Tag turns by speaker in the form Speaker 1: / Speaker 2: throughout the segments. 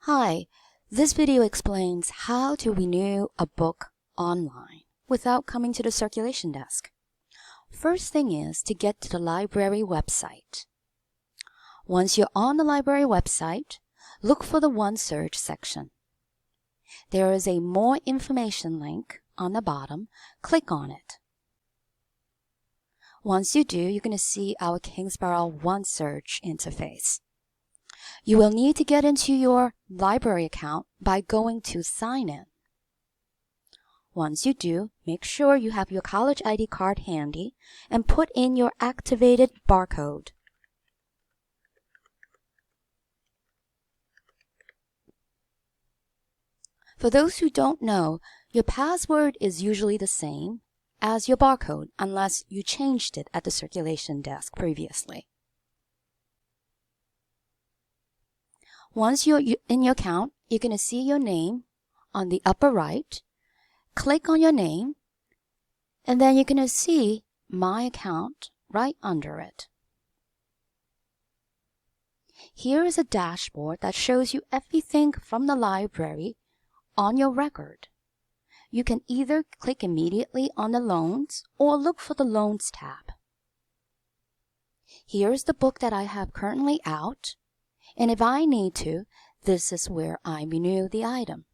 Speaker 1: Hi, this video explains how to renew a book online without coming to the circulation desk. First thing is to get to the library website. Once you're on the library website, look for the OneSearch section. There is a More Information link on the bottom. Click on it. Once you do, you're going to see our Kingsborough OneSearch interface. You will need to get into your library account by going to Sign In. Once you do, make sure you have your college ID card handy and put in your activated barcode. For those who don't know, your password is usually the same as your barcode unless you changed it at the circulation desk previously. Once you're in your account, you're going to see your name on the upper right. Click on your name, and then you're going to see My Account right under it. Here is a dashboard that shows you everything from the library on your record. You can either click immediately on the loans or look for the Loans tab. Here's the book that I have currently out, and if I need to, this is where I renew the item.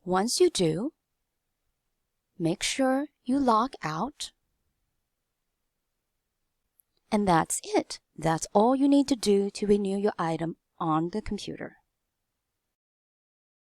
Speaker 1: Once you do, make sure you log out. And that's it. That's all you need to do to renew your item on the computer.